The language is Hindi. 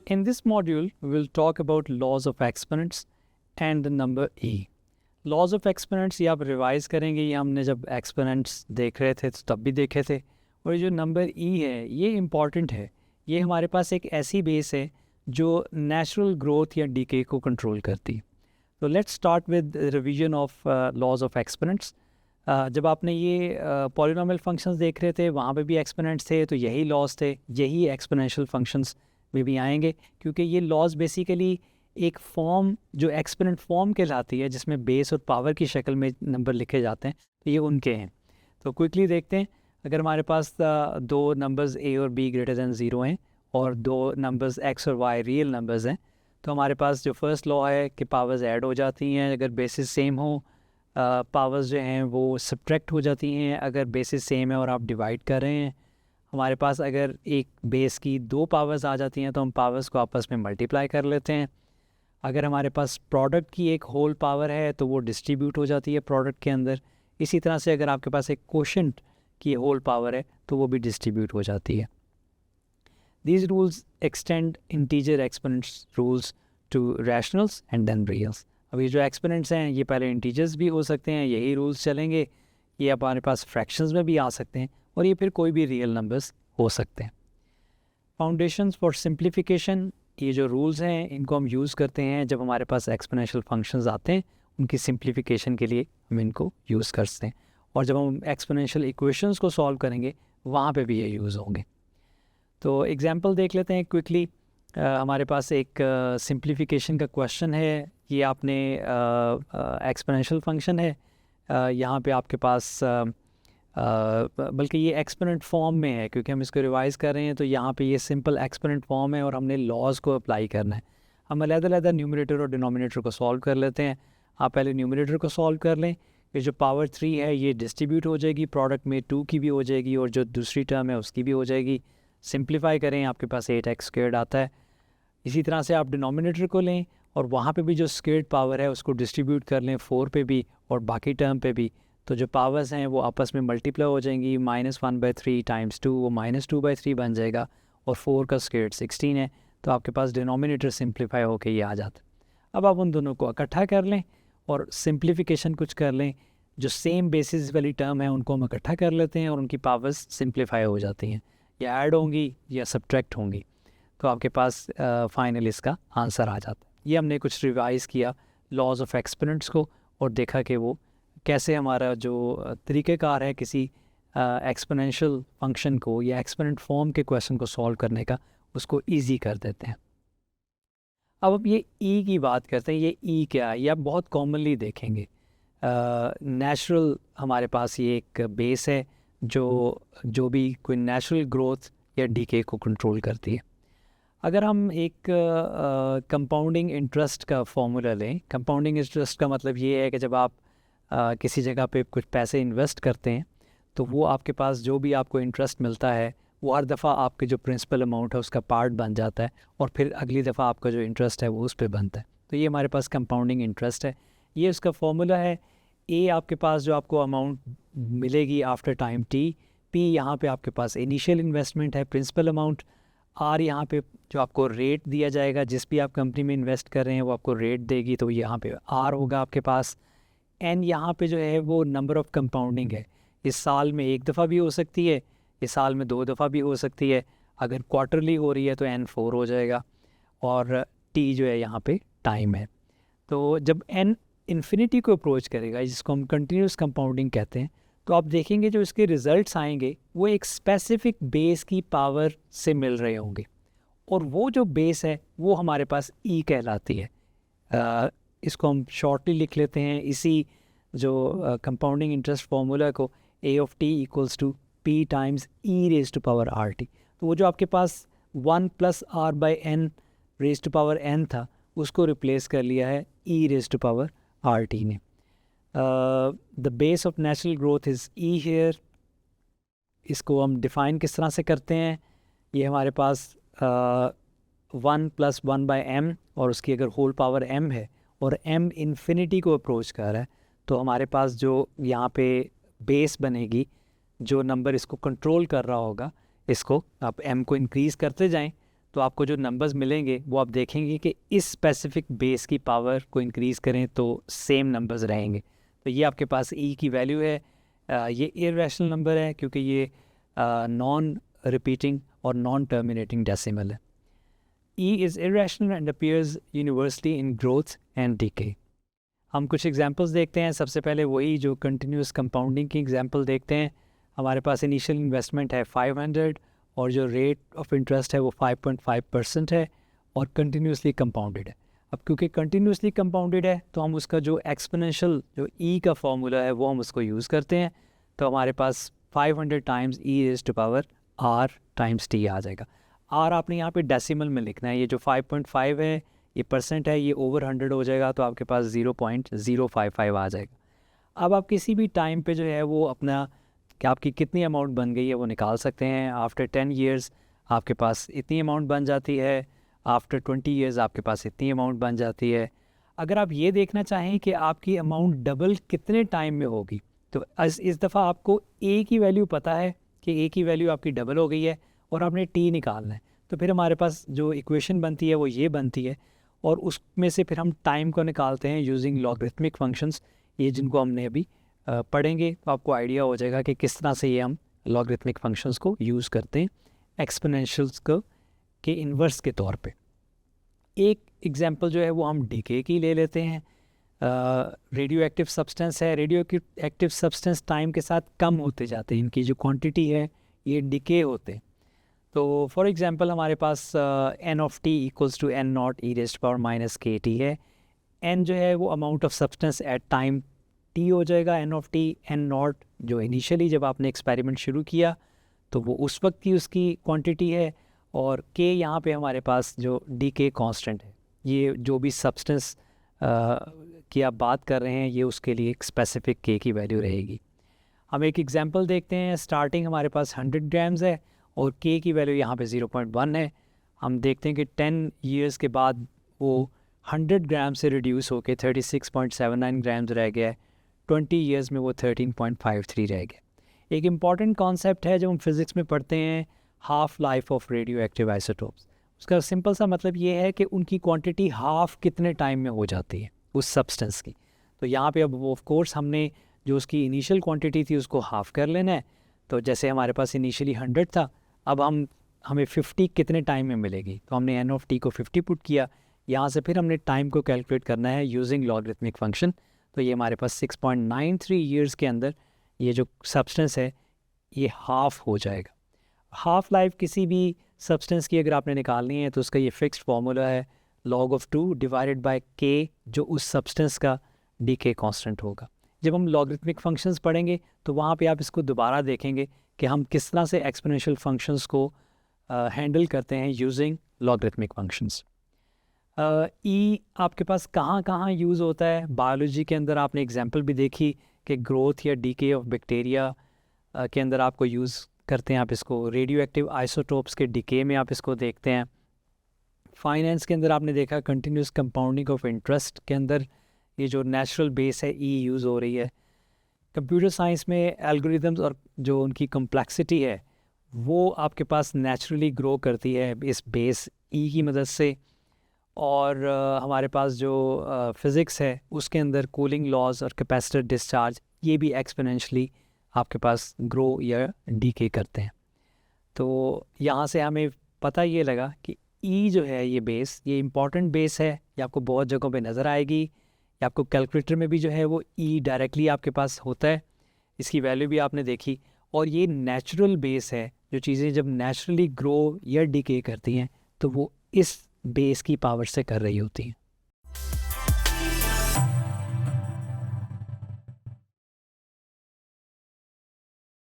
In this module, we will talk about laws of exponents and the number e. Laws of exponents ये आप रिवाइज करेंगे, ये हमने जब एक्सपोनेंट्स देख रहे थे तो तब भी देखे थे। और ये जो नंबर e है ये इम्पॉर्टेंट है। ये हमारे पास एक ऐसी बेस है जो नेचुरल ग्रोथ या डीके को कंट्रोल करती है। तो let's start with revision of laws of exponents. जब आपने ये पॉलिनोमियल फंक्शंस देख रहे थे वहाँ पे भी एक्सपोनेंट्स थे, तो यही लॉज थे, यही एक्सपोनेंशियल फंक्शंस में भी आएंगे, क्योंकि ये लॉज बेसिकली एक फॉर्म जो एक्सपोनेंट फॉर्म कहलाती है जिसमें बेस और पावर की शक्ल में नंबर लिखे जाते हैं, तो ये उनके हैं। तो क्विकली देखते हैं। अगर हमारे पास दो नंबर्स a और b ग्रेटर दैन 0 हैं और दो नंबर्स x और y रियल नंबर्स हैं, तो हमारे पास जो फर्स्ट लॉ है कि पावर्स ऐड हो जाती हैं अगर बेसिस सेम हो, पावर्स जो हैं वो सब्ट्रैक्ट हो जाती हैं अगर बेसिस सेम है और आप डिवाइड कर रहे हैं। हमारे पास अगर एक बेस की दो पावर्स आ जाती हैं तो हम पावर्स को आपस में मल्टीप्लाई कर लेते हैं। अगर हमारे पास प्रोडक्ट की एक होल पावर है तो वो डिस्ट्रीब्यूट हो जाती है प्रोडक्ट के अंदर। इसी तरह से अगर आपके पास एक कोशेंट की होल पावर है तो वो भी डिस्ट्रीब्यूट हो जाती है। These rules extend integer exponents rules to rationals and then reals. अब ये जो एक्सपोनेंट्स हैं ये पहले इंटीजर्स भी हो सकते हैं, यही रूल्स चलेंगे। ये हमारे पास फ्रैक्शंस में भी आ सकते हैं और ये फिर कोई भी रियल नंबर्स हो सकते हैं। फाउंडेशंस फॉर सिंप्लीफिकेशन, ये जो रूल्स हैं इनको हम यूज़ करते हैं जब हमारे पास एक्सपोनेंशियल फंक्शंस आते हैं, उनकी सिंप्लीफिकेशन के लिए हम इनको यूज़ करते हैं। और जब हम एक्सपोनेंशियल इक्वेशंस को सॉल्व करेंगे वहाँ पे भी ये यूज़ होंगे। तो एग्जांपल देख लेते हैं क्विकली। हमारे पास एक सिंप्लीफिकेशन का क्वेश्चन है। ये आपने एक्सपोनेंशियल फंक्शन है, यहाँ पे आपके पास बल्कि ये एक्सपोनेंट फॉर्म में है क्योंकि हम इसको रिवाइज़ कर रहे हैं, तो यहाँ पे ये सिंपल एक्सपोनेंट फॉर्म है और हमने लॉज को अप्लाई करना है। हम अलग-अलग न्यूमरेटर और डिनोमिनेटर को सॉल्व कर लेते हैं। आप पहले न्यूमरेटर को सॉल्व कर लें। ये जो पावर 3 है ये डिस्ट्रीब्यूट हो जाएगी, प्रोडक्ट में 2 की भी हो जाएगी और जो दूसरी टर्म है उसकी भी हो जाएगी। सिंप्लीफाई करें, आपके पास 8x² आता है। इसी तरह से आप डिनोमिनेटर को लें और वहाँ पे भी जो स्क्वेयर्ड पावर है उसको डिस्ट्रीब्यूट कर लें 4 पे भी और बाकी टर्म पे भी। तो जो पावर्स हैं वो आपस में मल्टीप्लाई हो जाएंगी। -1/3 टाइम्स 2 वो -2/3 बन जाएगा और 4 का स्क्वेयर्ड 16 है, तो आपके पास डिनोमिनेटर सिंप्लीफाई होके ये आ जाता है। अब आप उन दोनों को इकट्ठा कर लें और सिंप्लीफिकेशन कुछ कर लें। जो सेम बेसिस वाली टर्म है उनको हम इकट्ठा कर लेते हैं और उनकी पावर्स सिंप्लीफाई हो जाती हैं, या ऐड होंगी या सब्ट्रैक्ट होंगी, तो आपके पास फाइनल इसका आंसर आ जाता है। ये हमने कुछ रिवाइज़ किया लॉज ऑफ एक्सपोनेंट्स को और देखा कि वो कैसे हमारा जो तरीक़ेकार है किसी एक्सपोनेंशियल फंक्शन को या एक्सपोनेंट फॉर्म के क्वेश्चन को सॉल्व करने का, उसको ईजी कर देते हैं। अब ये ई की बात करते हैं। ये ई क्या है, ये आप बहुत कॉमनली देखेंगे। नेचुरल हमारे पास ये एक बेस है जो भी कोई नेचुरल ग्रोथ या डीके को कंट्रोल करती है। अगर हम एक कंपाउंडिंग इंटरेस्ट का फॉर्मूला लें, कंपाउंडिंग इंटरेस्ट का मतलब ये है कि जब आप किसी जगह पे कुछ पैसे इन्वेस्ट करते हैं तो वो आपके पास जो भी आपको इंटरेस्ट मिलता है वो हर दफ़ा आपके जो प्रिंसिपल अमाउंट है उसका पार्ट बन जाता है और फिर अगली दफ़ा आपका जो इंटरेस्ट है वो उस पर बनता है। तो ये हमारे पास कंपाउंडिंग इंटरेस्ट है, ये उसका फॉर्मूला है। ए आपके पास जो आपको अमाउंट मिलेगी आफ्टर टाइम टी, पी यहाँ पे आपके पास इनिशियल इन्वेस्टमेंट है प्रिंसिपल अमाउंट, आर यहाँ पे जो आपको रेट दिया जाएगा, जिस भी आप कंपनी में इन्वेस्ट कर रहे हैं वो आपको रेट देगी, तो यहाँ पे आर होगा आपके पास। एन यहाँ पे जो है वो नंबर ऑफ़ कंपाउंडिंग है, इस साल में एक दफ़ा भी हो सकती है, इस साल में 2 दफ़ा भी हो सकती है। अगर क्वार्टरली हो रही है तो n 4 हो जाएगा और टी जो है यहाँ पे टाइम है। तो जब n इन्फिनिटी को अप्रोच करेगा, जिसको हम कंटिन्यूस कंपाउंडिंग कहते हैं, तो आप देखेंगे जो इसके रिज़ल्ट्स आएंगे वो एक स्पेसिफिक बेस की पावर से मिल रहे होंगे और वो जो बेस है वो हमारे पास ई कहलाती है। इसको हम शॉर्टली लिख लेते हैं, इसी जो कंपाउंडिंग इंटरेस्ट फार्मूला को, a of t equals to p times e raise to power rt। तो वो जो आपके पास 1 + r/n raise to power n था उसको रिप्लेस कर लिया है e raise to power rt ने। The base of natural growth is e here. इसको हम डिफ़ाइन किस तरह से करते हैं, ये हमारे पास 1 + 1/m और उसकी अगर होल पावर m है और m इन्फिनिटी को अप्रोच कर रहा है, तो हमारे पास जो यहाँ पे बेस बनेगी, जो नंबर इसको कंट्रोल कर रहा होगा, इसको आप m को इंक्रीज़ करते जाएं तो आपको जो नंबर्स मिलेंगे वो आप देखेंगे कि इस स्पेसिफिक बेस की पावर को इंक्रीज़ करें तो सेम नंबर्स रहेंगे। तो ये आपके पास ई की वैल्यू है। ये इररेशनल नंबर है क्योंकि ये नॉन रिपीटिंग और नॉन टर्मिनेटिंग डेसिमल है। E is irrational and appears universally in growth and decay. हम कुछ एग्जांपल्स देखते हैं। सबसे पहले वही जो कंटिन्यूस कंपाउंडिंग की एग्जांपल देखते हैं। हमारे पास इनिशियल इन्वेस्टमेंट है 500 और जो रेट ऑफ इंटरेस्ट है वो 5.5% है और कंटिन्यूसली कंपाउंडेड है। अब क्योंकि कंटिन्यूसली कंपाउंडेड है तो हम उसका जो एक्सपोनेंशियल जो ई का फॉर्मूला है वो हम उसको यूज़ करते हैं। तो हमारे पास 500 times e raise to power r times t आ जाएगा। आर आपने यहाँ पे डेसिमल में लिखना है। ये जो 5.5 है ये परसेंट है, ये ओवर 100 हो जाएगा तो आपके पास 0.055 आ जाएगा। अब आप किसी भी टाइम पे जो है वो अपना कि आपकी कितनी अमाउंट बन गई है वो निकाल सकते हैं। आफ्टर 10 ईयर्स आपके पास इतनी अमाउंट बन जाती है, आफ्टर 20 ईयर्स आपके पास इतनी अमाउंट बन जाती है। अगर आप ये देखना चाहें कि आपकी अमाउंट डबल कितने टाइम में होगी तो इस दफ़ा आपको ए की वैल्यू पता है कि ए की वैल्यू आपकी डबल हो गई है और आपने टी निकालना है। तो फिर हमारे पास जो इक्वेशन बनती है वो ये बनती है और उसमें से फिर हम टाइम को निकालते हैं यूजिंग लॉगरिथमिक फंक्शंस, ये जिनको हमने अभी पढ़ेंगे तो आपको आइडिया हो जाएगा कि किस तरह से ये हम लॉगरिथमिक फंक्शंस को यूज़ करते हैं एक्सपोनेंशियल्स को के इन्वर्स के तौर पे। एक एग्जांपल जो है वो हम डीके की ले लेते हैं। रेडियो एक्टिव सब्सटेंस है। रेडियो एक्टिव सब्सटेंस टाइम के साथ कम होते जाते हैं, इनकी जो क्वांटिटी है ये डिके होते हैं। तो फॉर एग्जांपल हमारे पास N of T equals to N naught e raised to power minus K T है। एन जो है वो amount of substance at time T हो जाएगा N of T. N naught जो इनिशियली जब आपने एक्सपेरिमेंट शुरू किया तो वो उस वक्त की उसकी क्वांटिटी है और के यहाँ पे हमारे पास जो डी के कॉन्स्टेंट है। ये जो भी सब्सटेंस की आप बात कर रहे हैं ये उसके लिए एक स्पेसिफिक के की वैल्यू रहेगी। हम एक एग्जांपल देखते हैं। स्टार्टिंग हमारे पास 100 ग्राम्स है और के की वैल्यू यहाँ पे 0.1 है। हम देखते हैं कि 10 ईयर्स के बाद वो 100 ग्राम से रिड्यूस होकर 36.79 ग्राम्स रह गया है। 20 ईयर्स में वो 13.53 रह गया। एक इम्पॉर्टेंट कॉन्सेप्ट है जो हम फिज़िक्स में पढ़ते हैं, half life of radio active isotopes. उसका सिंपल सा मतलब ये है कि उनकी क्वांटिटी हाफ़ कितने टाइम में हो जाती है उस सब्सटेंस की। तो यहाँ पे अब वो ऑफ कोर्स हमने जो उसकी इनिशियल क्वांटिटी थी उसको हाफ़ कर लेना है। तो जैसे हमारे पास इनिशियली 100 था, अब हमें 50 कितने टाइम में मिलेगी, तो हमने एन ऑफ टी को 50 पुट किया। यहाँ से फिर हमने टाइम को कैलकुलेट करना है यूजिंग लॉगरिथमिक फंक्शन। तो ये हमारे पास 6.93 ईयर्स के अंदर ये जो सब्सटेंस है ये हाफ़ हो जाएगा। हाफ़ लाइफ किसी भी सब्सटेंस की अगर आपने निकालनी है तो उसका ये फिक्स्ड फार्मूला है log of 2 डिवाइडेड बाय के, जो उस सब्सटेंस का डीके कांस्टेंट होगा। जब हम लॉगरिथमिक फंक्शंस पढ़ेंगे तो वहाँ पे आप इसको दोबारा देखेंगे कि हम किस तरह से एक्सपोनेंशियल फंक्शंस को हैंडल करते हैं यूजिंग लॉगरिथमिक फंक्शंस। ई आपके पास कहाँ कहाँ यूज़ होता है बायोलॉजी के अंदर। आपने एग्जांपल भी देखी कि ग्रोथ या डीके ऑफ बैक्टीरिया के अंदर आपको यूज़ करते हैं आप इसको। रेडियो एक्टिव आइसोटोप्स के डीके में आप इसको देखते हैं। फाइनेंस के अंदर आपने देखा कंटिन्यूस कंपाउंडिंग ऑफ इंटरेस्ट के अंदर ये जो नेचुरल बेस है ई यूज़ हो रही है। कंप्यूटर साइंस में एल्गोरिदम्स और जो उनकी कम्प्लेक्सिटी है वो आपके पास नेचुरली ग्रो करती है इस बेस ई की मदद से। और हमारे पास जो फ़िज़िक्स है उसके अंदर कूलिंग लॉज और कैपेसिटर डिस्चार्ज ये भी एक्सपोनेंशियली आपके पास ग्रो या डीके करते हैं। तो यहाँ से हमें पता ये लगा कि ई जो है ये बेस, ये इम्पॉर्टेंट बेस है, ये आपको बहुत जगहों पे नज़र आएगी। ये आपको कैलकुलेटर में भी जो है वो ई डायरेक्टली आपके पास होता है, इसकी वैल्यू भी आपने देखी। और ये नेचुरल बेस है, जो चीज़ें जब नेचुरली ग्रो या डीके करती हैं तो वो इस बेस की पावर से कर रही होती हैं।